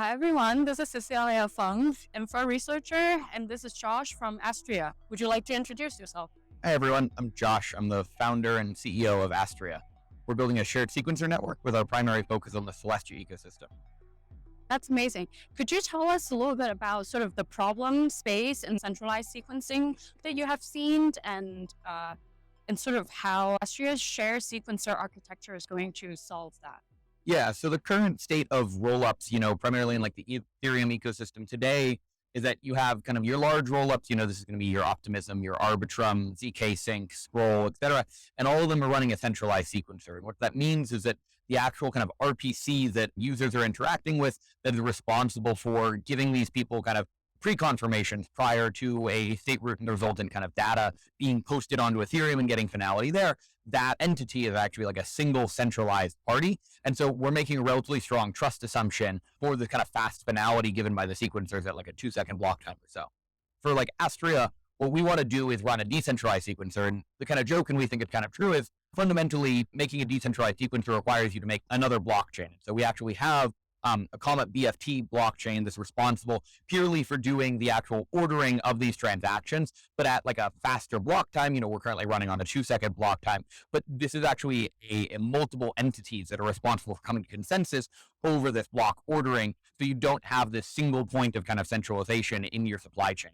Hi everyone, this is Cecilia Feng, info researcher, and this is Josh from Astria. Would you like to introduce yourself? Hi everyone, I'm Josh. I'm the founder and CEO of Astria. We're building a shared sequencer network with our primary focus on the Celestia ecosystem. That's amazing. Could you tell us a little bit about sort of the problem space and centralized sequencing that you have seen and sort of how Astria's shared sequencer architecture is going to solve that? Yeah, so the current state of rollups, primarily in like the Ethereum ecosystem today is that you have kind of your large rollups, this is going to be your Optimism, your Arbitrum, ZK Sync, Scroll, etc. And all of them are running a centralized sequencer. And what that means is that the actual kind of RPC that users are interacting with that is responsible for giving these people kind of pre-confirmations prior to a state root and resultant kind of data being posted onto Ethereum and getting finality there, that entity is actually like a single centralized party. And so we're making a relatively strong trust assumption for the kind of fast finality given by the sequencers at like a 2-second block time or so. For like Astria, what we want to do is run a decentralized sequencer. And the kind of joke, and we think it's kind of true, is fundamentally making a decentralized sequencer requires you to make another blockchain. So we actually have a Comet BFT blockchain that's responsible purely for doing the actual ordering of these transactions, but at like a faster block time. We're currently running on a 2-second block time, but this is actually a multiple entities that are responsible for coming to consensus over this block ordering. So you don't have this single point of kind of centralization in your supply chain.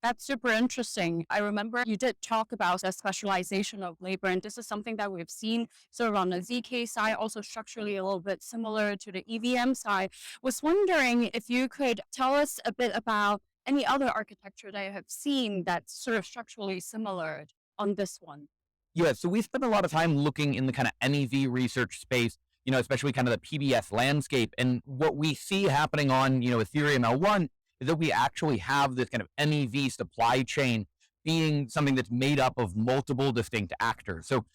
That's super interesting. I remember you did talk about the specialization of labor, and this is something that we've seen sort of on the ZK side, also structurally a little bit similar to the EVM side. Was wondering if you could tell us a bit about any other architecture that you have seen that's sort of structurally similar on this one. Yeah, so we spent a lot of time looking in the kind of NEV research space, especially kind of the PBS landscape. And what we see happening on, Ethereum L1 is that we actually have this kind of NEV supply chain being something that's made up of multiple distinct actors. So,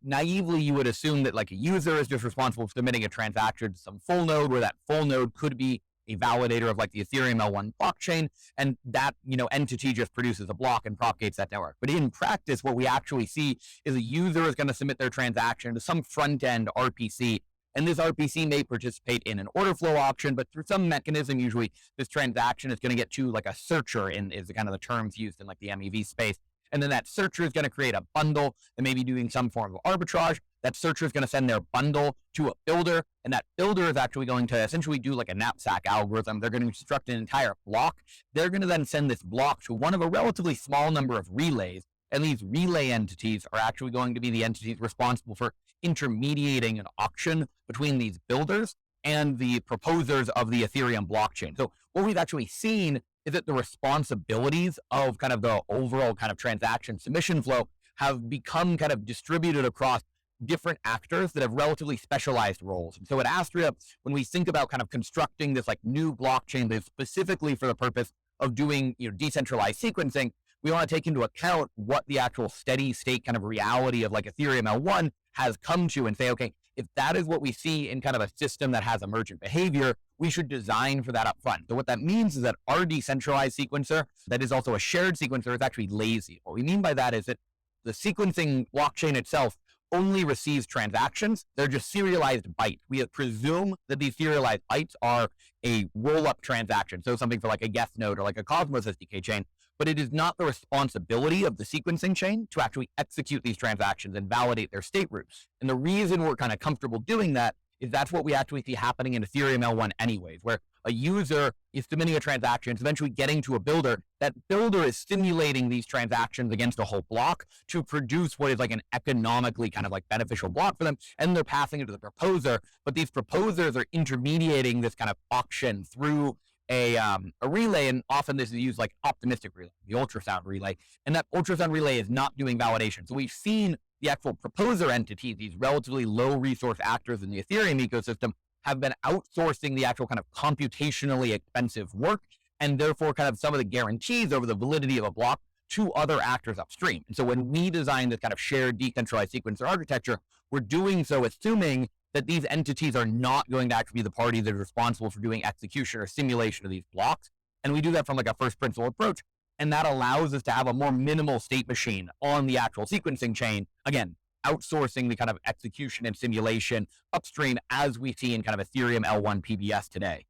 naively, you would assume that like a user is just responsible for submitting a transaction to some full node, where that full node could be a validator of like the Ethereum L1 blockchain. And that, entity just produces a block and propagates that network. But in practice, what we actually see is a user is going to submit their transaction to some front end RPC. And this RPC may participate in an order flow auction, but through some mechanism, usually this transaction is going to get to like a searcher, is kind of the terms used in like the MEV space. And then that searcher is going to create a bundle that may be doing some form of arbitrage. That searcher is going to send their bundle to a builder, and that builder is actually going to essentially do like a knapsack algorithm. They're going to construct an entire block. They're going to then send this block to one of a relatively small number of relays. And these relay entities are actually going to be the entities responsible for intermediating an auction between these builders and the proposers of the Ethereum blockchain. So what we've actually seen is that the responsibilities of kind of the overall kind of transaction submission flow have become kind of distributed across different actors that have relatively specialized roles. And so at Astria, when we think about kind of constructing this like new blockchain that's specifically for the purpose of doing decentralized sequencing, we want to take into account what the actual steady state kind of reality of like Ethereum L1 has come to and say, okay, if that is what we see in kind of a system that has emergent behavior, we should design for that up front. So what that means is that our decentralized sequencer, that is also a shared sequencer, is actually lazy. What we mean by that is that the sequencing blockchain itself only receives transactions. They're just serialized bytes. We presume that these serialized bytes are a roll-up transaction. So something for like a guest node or like a Cosmos SDK chain. But it is not the responsibility of the sequencing chain to actually execute these transactions and validate their state roots. And the reason we're kind of comfortable doing that is that's what we actually see happening in Ethereum L1 anyways, where a user is submitting a transaction, it's eventually getting to a builder. That builder is stimulating these transactions against a whole block to produce what is like an economically kind of like beneficial block for them. And they're passing it to the proposer, but these proposers are intermediating this kind of auction through a relay, and often this is used like optimistic relay, the ultrasound relay, and that ultrasound relay is not doing validation. So we've seen the actual proposer entity, these relatively low resource actors in the Ethereum ecosystem, have been outsourcing the actual kind of computationally expensive work, and therefore kind of some of the guarantees over the validity of a block to other actors upstream. And so when we design this kind of shared decentralized sequencer architecture, we're doing so assuming that these entities are not going to actually be the party that is responsible for doing execution or simulation of these blocks. And we do that from like a first principle approach. And that allows us to have a more minimal state machine on the actual sequencing chain. Again, outsourcing the kind of execution and simulation upstream as we see in kind of Ethereum L1 PBS today.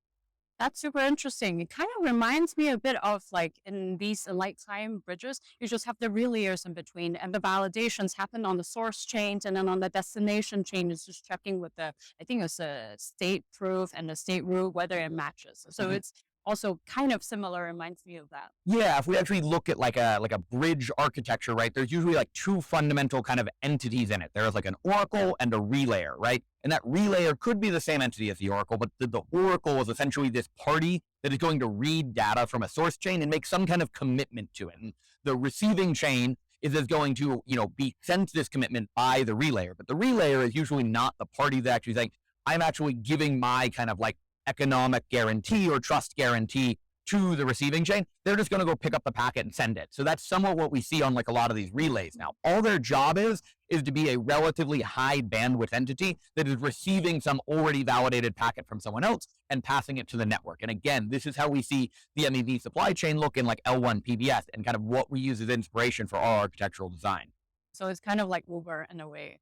That's super interesting. It kind of reminds me a bit of like in these lifetime bridges, you just have the relayers in between, and the validations happen on the source chain, and then on the destination chain is just checking with the, I think it's a state proof and the state root whether it matches. So Mhm. it's also kind of similar. Reminds me of that. Yeah, if we actually look at like a bridge architecture, right, there's usually like two fundamental kind of entities in it. There's like an oracle and a relayer, right? And that relayer could be the same entity as the oracle, but the oracle is essentially this party that is going to read data from a source chain and make some kind of commitment to it. And the receiving chain is going to, be sent this commitment by the relayer. But the relayer is usually not the party that actually saying, I'm actually giving my kind of like economic guarantee or trust guarantee to the receiving chain. They're just going to go pick up the packet and send it. So that's somewhat what we see on like a lot of these relays now. All their job is to be a relatively high bandwidth entity that is receiving some already validated packet from someone else and passing it to the network. And again, this is how we see the MEV supply chain look in like L1 PBS and kind of what we use as inspiration for our architectural design. So it's kind of like Uber in a way,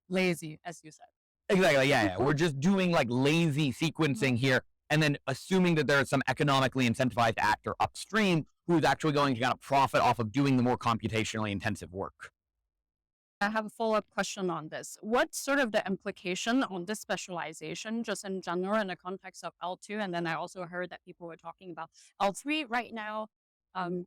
lazy, as you said. Exactly. Yeah. We're just doing like lazy sequencing here and then assuming that there is some economically incentivized actor upstream who's actually going to kind of profit off of doing the more computationally intensive work. I have a follow-up question on this. What's sort of the implication on this specialization, just in general, in the context of L2? And then I also heard that people were talking about L3 right now.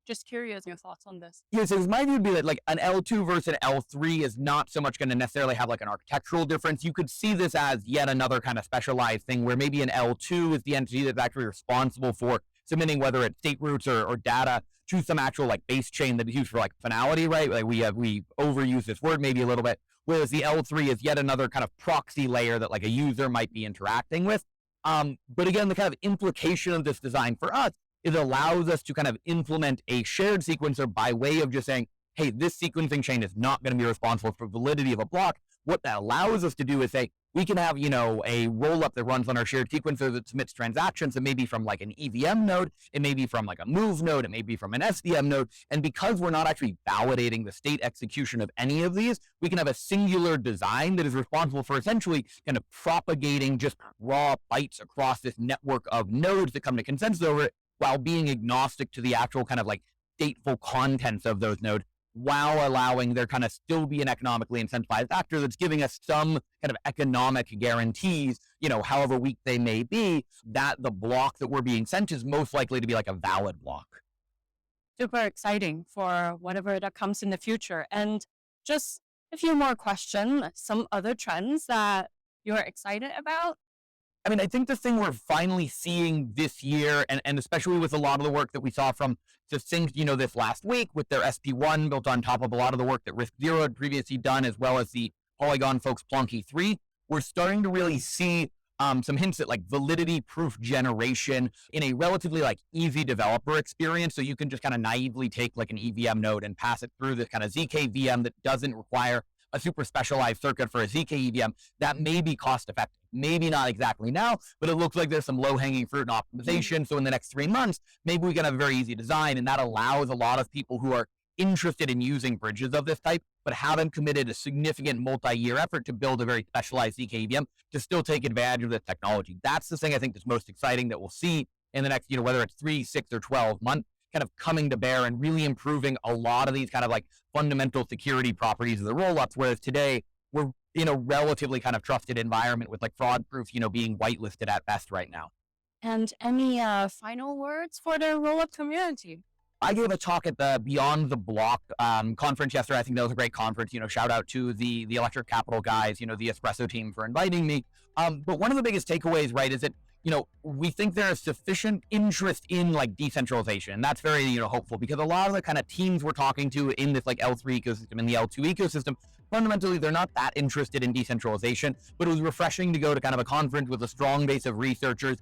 Just curious your thoughts on this. Yeah, so my view would be that like an L2 versus an L3 is not so much going to necessarily have like an architectural difference. You could see this as yet another kind of specialized thing where maybe an L2 is the entity that's actually responsible for submitting whether it's state roots or data to some actual like base chain that is used for like finality, right? Like we overuse this word maybe a little bit, whereas the L3 is yet another kind of proxy layer that like a user might be interacting with. But again, the kind of implication of this design for us it allows us to kind of implement a shared sequencer by way of just saying, hey, this sequencing chain is not going to be responsible for validity of a block. What that allows us to do is say, we can have, a roll-up that runs on our shared sequencer that submits transactions. It may be from like an EVM node. It may be from like a move node. It may be from an SVM node. And because we're not actually validating the state execution of any of these, we can have a singular design that is responsible for essentially kind of propagating just raw bytes across this network of nodes that come to consensus over it while being agnostic to the actual kind of like stateful contents of those nodes, while allowing there kind of still be an economically incentivized actor that's giving us some kind of economic guarantees, however weak they may be, that the block that we're being sent is most likely to be like a valid block. Super exciting for whatever that comes in the future. And just a few more questions, some other trends that you're excited about? I mean, I think the thing we're finally seeing this year, and especially with a lot of the work that we saw from Succinct, this last week with their SP1 built on top of a lot of the work that Risk Zero had previously done, as well as the Polygon folks Plonky 3, we're starting to really see some hints at like validity proof generation in a relatively like easy developer experience. So you can just kind of naively take like an EVM node and pass it through this kind of ZK VM that doesn't require a super specialized circuit for a ZK EVM that may be cost effective. Maybe not exactly now, but it looks like there's some low-hanging fruit and optimization. So in the next 3 months, maybe we can have a very easy design, and that allows a lot of people who are interested in using bridges of this type, but haven't committed a significant multi-year effort to build a very specialized ZK EVM to still take advantage of this technology. That's the thing I think that's most exciting that we'll see in the next, whether it's 3, 6, or 12 months, kind of coming to bear and really improving a lot of these kind of like fundamental security properties of the rollups, whereas today we're in a relatively kind of trusted environment with like fraud proof, being whitelisted at best right now. And any final words for the roll-up community? I gave a talk at the Beyond the Block conference yesterday. I think that was a great conference. Shout out to the Electric Capital guys, the Espresso team for inviting me. But one of the biggest takeaways, right, is that we think there is sufficient interest in like decentralization. And that's very, hopeful because a lot of the kind of teams we're talking to in this like L3 ecosystem and the L2 ecosystem, fundamentally, they're not that interested in decentralization, but it was refreshing to go to kind of a conference with a strong base of researchers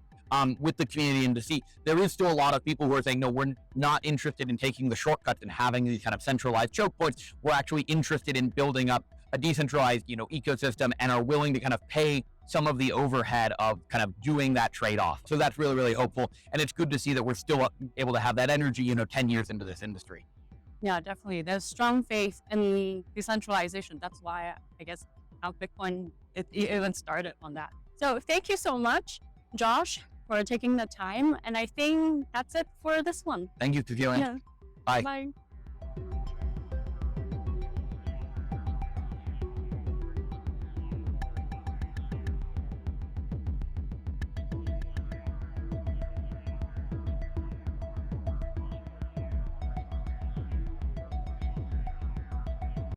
with the community and to see there is still a lot of people who are saying, no, we're not interested in taking the shortcuts and having these kind of centralized choke points. We're actually interested in building up a decentralized, ecosystem and are willing to kind of pay some of the overhead of kind of doing that trade-off. So that's really, really hopeful. And it's good to see that we're still able to have that energy, 10 years into this industry. Yeah, definitely. There's strong faith in decentralization. That's why I guess how Bitcoin it even started on that. So thank you so much, Josh. for taking the time. And I think that's it for this one. Thank you, Cecilia. Yeah. Bye. Bye.